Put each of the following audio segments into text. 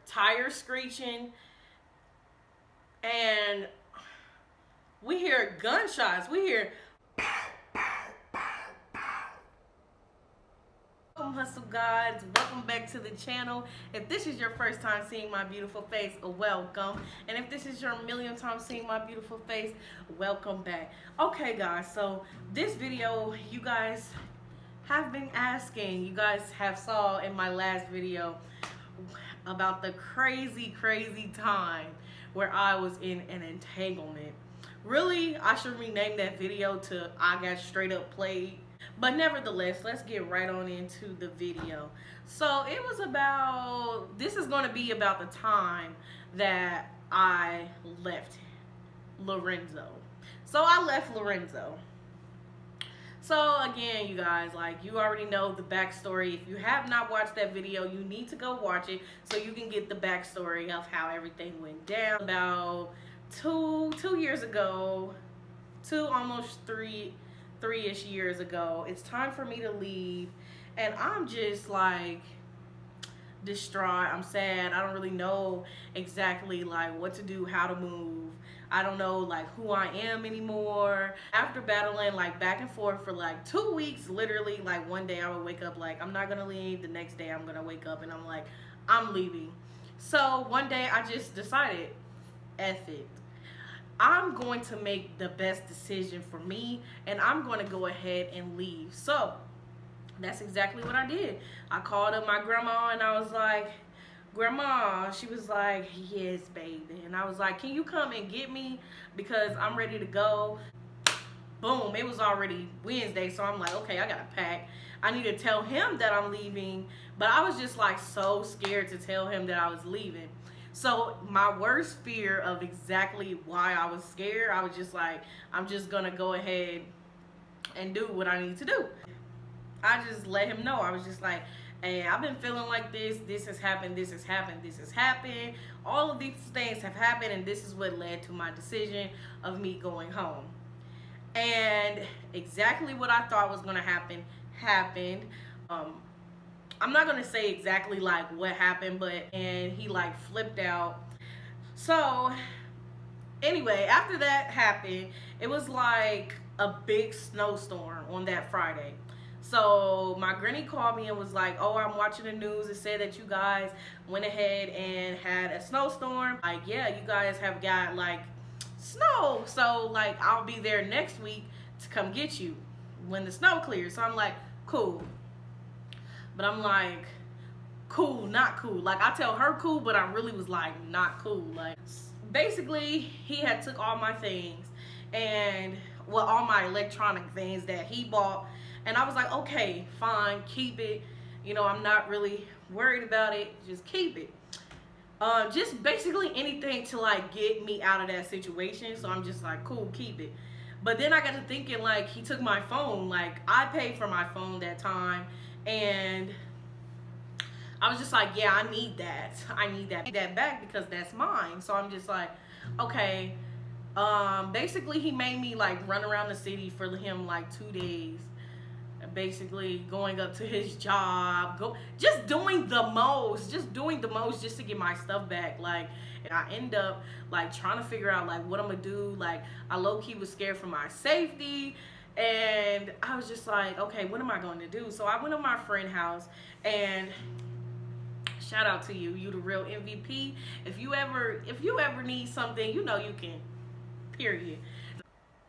tires screeching, and we hear gunshots. We hear welcome, hustle gods. Welcome back to the channel. If this is your first time seeing my beautiful face, welcome. And if this is your millionth time seeing my beautiful face, welcome back. Okay guys, so this video, you guys have been asking, you guys have saw in my last video about the crazy time where I was in an entanglement. Really, I should rename that video to I got straight up played. But nevertheless, let's get right on into the video. So it was about, this is going to be about the time that I left Lorenzo. So I left Lorenzo. So again, you guys, like, you already know the backstory. If you have not watched that video, you need to go watch it so you can get the backstory of how everything went down. About two years ago, almost three-ish years ago, it's time for me to leave, and I'm just like distraught. I'm sad. I don't really know exactly like what to do, how to move. I don't know like who I am anymore. After battling like back and forth for like 2 weeks, literally, like one day I would wake up like I'm not gonna leave, the next day I'm gonna wake up and I'm like I'm leaving. So one day I just decided, F it, I'm going to make the best decision for me and I'm going to go ahead and leave. So that's exactly what I did. I called up my grandma and I was like, Grandma, she was like, yes, baby. And I was like, can you come and get me because I'm ready to go? Boom, it was already Wednesday, so I'm like, okay, I gotta pack. I need to tell him that I'm leaving, but I was just like so scared to tell him that I was leaving. So my worst fear of exactly why I was scared, I was just like, I'm just gonna go ahead and do what I need to do. I just let him know. I was just like, hey, I've been feeling like this has happened, this has happened, this has happened. All of these things have happened, and this is what led to my decision of me going home. And exactly what I thought was gonna happen happened. I'm not gonna say exactly like what happened, and he like flipped out. So anyway, after that happened, it was like a big snowstorm on that Friday. So my granny called me and was like, oh, I'm watching the news. It said that you guys went ahead and had a snowstorm. Like, yeah, you guys have got like snow. So like, I'll be there next week to come get you when the snow clears. So I'm like, cool. But I'm like, cool, not cool. Like, I tell her cool, but I really was like, not cool. Like, basically, he had took all my things and, well, all my electronic things that he bought. And I was like, okay, fine, keep it. You know, I'm not really worried about it. Just keep it. Just basically anything to like get me out of that situation. So I'm just like, cool, keep it. But then I got to thinking, like, he took my phone. Like, I paid for my phone that time. And I was just like, yeah, I need that. I need that back because that's mine. So I'm just like, okay. Basically, he made me like run around the city for him like 2 days. Basically going up to his job, just doing the most just to get my stuff back. Like, and I end up like trying to figure out like what I'm gonna do. Like, I low-key was scared for my safety, and I was just like, okay, what am I going to do? So I went to my friend's house, and shout out to you, you the real MVP. If you ever need something, you know you can, period.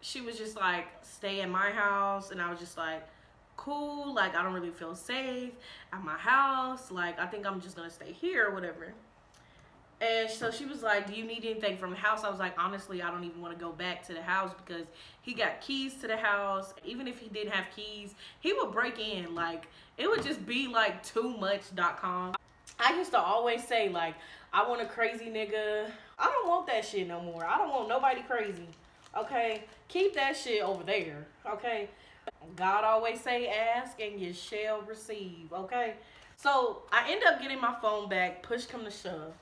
She was just like, stay in my house, and I was just like, cool, like, I don't really feel safe at my house, like, I think I'm just gonna stay here or whatever. And so she was like, do you need anything from the house? I was like, honestly, I don't even want to go back to the house because he got keys to the house. Even if he didn't have keys, he would break in. Like, it would just be like toomuch.com. I used to always say, like, I want a crazy nigga. I don't want that shit no more. I don't want nobody crazy, okay? Keep that shit over there, okay? God always say, ask and you shall receive, okay? So I end up getting my phone back, push come to shove.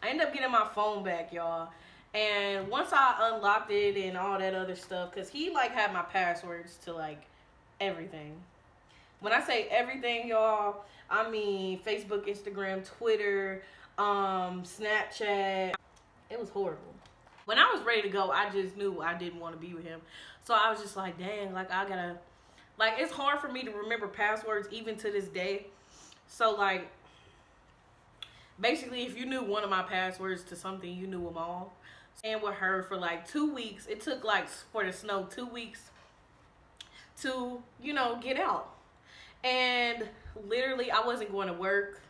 I end up getting my phone back, y'all. And once I unlocked it and all that other stuff, because he like had my passwords to like everything. When I say everything, y'all, I mean Facebook, Instagram, Twitter, Snapchat. It was horrible. When I was ready to go, I just knew I didn't want to be with him. So I was just like, dang, like I gotta, like it's hard for me to remember passwords even to this day. So like, basically, if you knew one of my passwords to something, you knew them all. And with her for like 2 weeks, it took like for the snow 2 weeks to, you know, get out. And literally, I wasn't going to work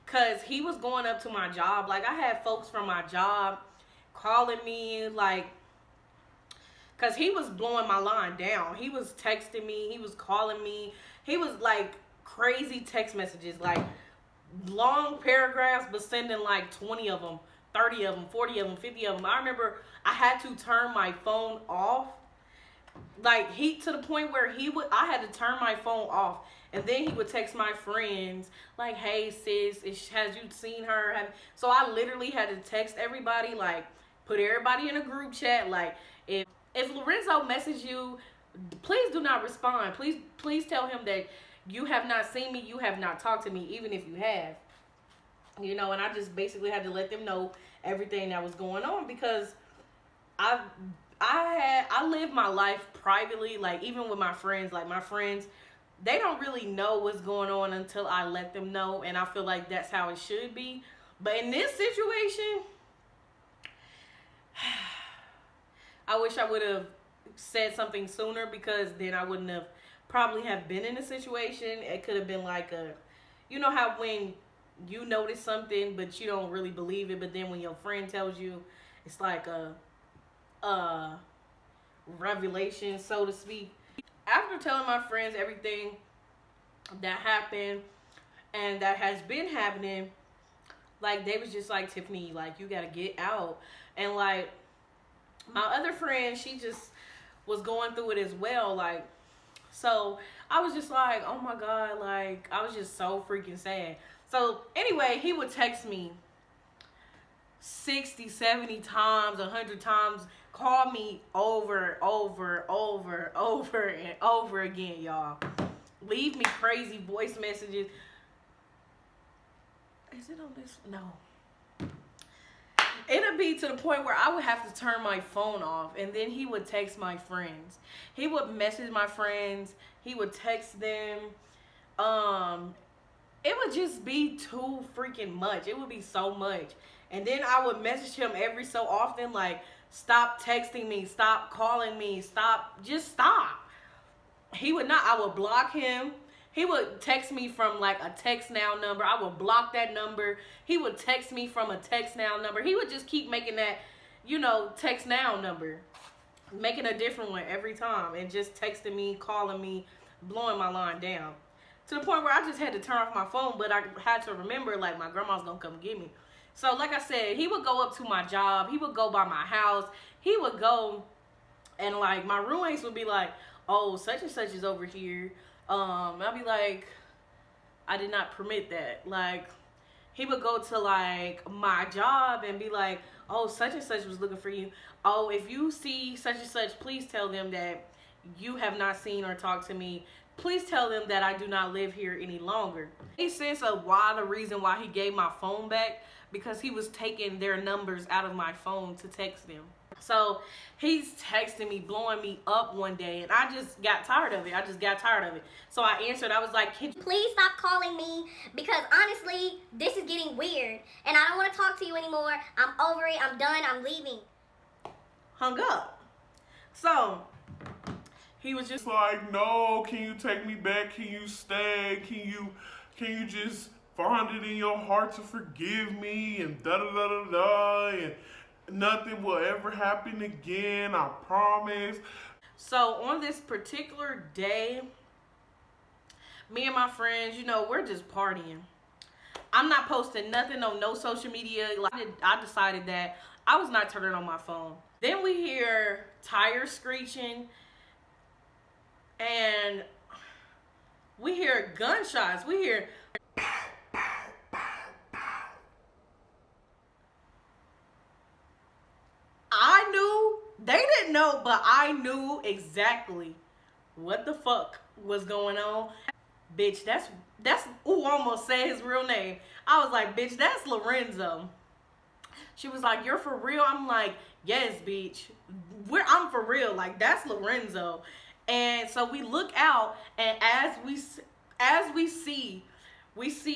because he was going up to my job. Like, I had folks from my job calling me, like, because he was blowing my line down. He was texting me. He was calling me. He was, like, crazy text messages, like, long paragraphs, but sending, like, 20 of them, 30 of them, 40 of them, 50 of them. I remember I had to turn my phone off. Like, to the point where I had to turn my phone off. And then he would text my friends, like, hey, sis, has you seen her? So I literally had to text everybody, like, put everybody in a group chat. Like, if Lorenzo messages you, please do not respond. Please tell him that you have not seen me, you have not talked to me, even if you have. You know, and I just basically had to let them know everything that was going on, because I live my life privately, like, even with my friends. Like, my friends, they don't really know what's going on until I let them know, and I feel like that's how it should be. But in this situation, I wish I would have said something sooner, because then I wouldn't have probably have been in a situation. It could have been like you know how when you notice something but you don't really believe it, but then when your friend tells you, it's like a revelation, so to speak. After telling my friends everything that happened and that has been happening, like, they was just like, Tiffany, like, you gotta get out. And like, my other friend, she just was going through it as well. Like, so I was just like, oh my God, like, I was just so freaking sad. So anyway, he would text me 60, 70 times, 100 times, call me over and over again, y'all. Leave me crazy voice messages. Is it on this? No. It'll be to the point where I would have to turn my phone off, and then he would text my friends. He would message my friends. He would text them. It would just be too freaking much. It would be so much. And then I would message him every so often, like, stop texting me, stop calling me, just stop. He would not. I would block him. He would text me from like a text now number. I would block that number. He would text me from a text now number. He would just keep making that, you know, text now number, making a different one every time, and just texting me, calling me, blowing my line down, to the point where I just had to turn off my phone. But I had to remember, like, my grandma's gonna come get me. So like I said, he would go up to my job. He would go by my house. He would go, and like, my roommates would be like, oh, such and such is over here. I'll be like, I did not permit that. Like, he would go to like my job and be like, oh, such and such was looking for you. Oh, if you see such and such, please tell them that you have not seen or talked to me. Please tell them that I do not live here any longer. He sense of why the reason why he gave my phone back, because he was taking their numbers out of my phone to text them. So he's texting me, blowing me up one day, and I just got tired of it. So I answered. I was like, can you please stop calling me, because honestly, this is getting weird, and I don't want to talk to you anymore. I'm over it. I'm done. I'm leaving. Hung up. So he was just like, no, can you take me back? Can you stay? Can you just find it in your heart to forgive me? And da-da-da-da-da, and nothing will ever happen again, I promise. So on this particular day, me and my friends, you know, we're just partying. I'm not posting nothing on no social media. Like, I decided that I was not turning on my phone. Then we hear tires screeching, and we hear gunshots. We hear I knew, they didn't know, but I knew exactly what the fuck was going on. bitch, that's, ooh, I almost said his real name. I was like, bitch, that's Lorenzo. She was like, you're for real? I'm like, yes, bitch. I'm for real. Like, that's Lorenzo. And so we look out, and as we see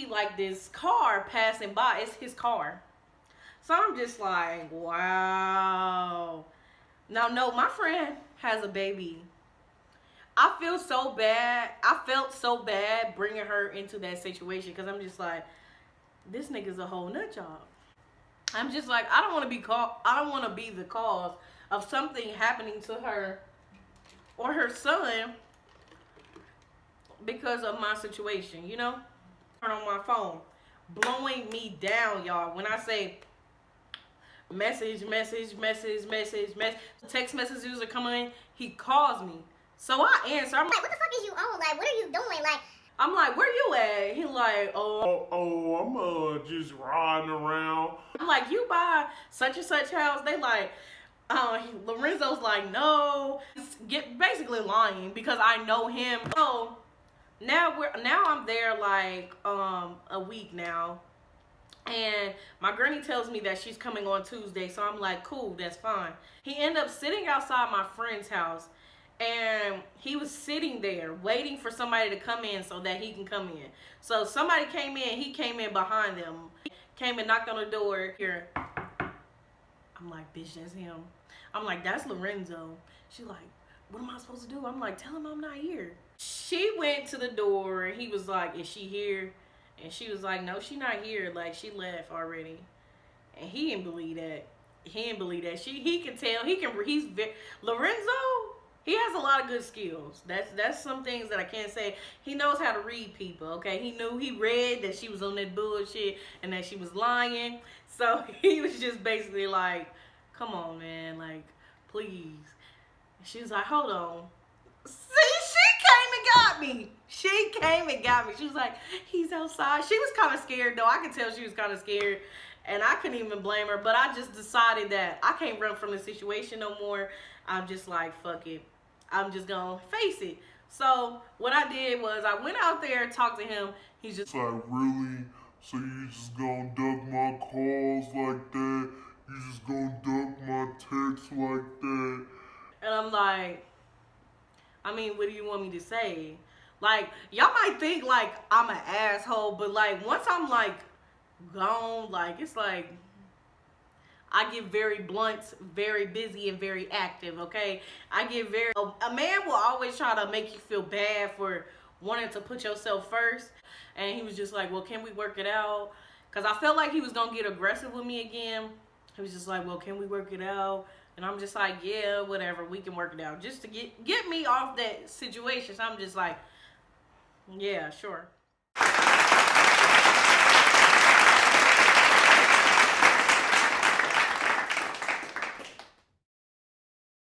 like this car passing by. It's his car. So I'm just like, wow. Now, no, my friend has a baby. I felt so bad bringing her into that situation, because I'm just like, this nigga's a whole nut job. I'm just like, I don't want to be the cause of something happening to her or her son because of my situation, you know? Turn on my phone, blowing me down, y'all. When I say message, text messages are coming in, he calls me. So I answer. I'm like, what the fuck is you on? Like, what are you doing? Like, I'm like, where you at? He like, I'm just riding around. I'm like, you buy such and such house? They like, Lorenzo's like, no. Basically lying because I know him. So now I'm there like a week now. And my granny tells me that she's coming on Tuesday. So I'm like, cool, that's fine. He ended up sitting outside my friend's house. And he was sitting there waiting for somebody to come in so that he can come in. So somebody came in. He came in behind them. Came and knocked on the door. Here. I'm like, bitch, that's him. I'm like, that's Lorenzo. She's like, what am I supposed to do? I'm like, tell him I'm not here. She went to the door. And he was like, is she here? And she was like, no, she not here. Like, she left already. And he didn't believe that. He can tell. Lorenzo, he has a lot of good skills. That's some things that I can't say. He knows how to read people, okay? He read that she was on that bullshit and that she was lying. So he was just basically like, come on, man, like, please. She was like, hold on. See, she came and got me. She was like, he's outside. She was kind of scared, though. I could tell she was kind of scared. And I couldn't even blame her. But I just decided that I can't run from the situation no more. I'm just like, fuck it. I'm just going to face it. So what I did was I went out there and talked to him. He's just like, really? So you just gonna duck my calls like that? You just gonna duck my texts like that? And I'm like, I mean, what do you want me to say? Like, y'all might think, like, I'm an asshole, but, like, once I'm, like, gone, like, it's like, I get very blunt, very busy, and very active, okay? A man will always try to make you feel bad for wanting to put yourself first. And he was just like, well, can we work it out? Because I felt like he was going to get aggressive with me again. He was just like, well, can we work it out? And I'm just like, yeah, whatever, we can work it out. Just to get me off that situation. So I'm just like, yeah, sure.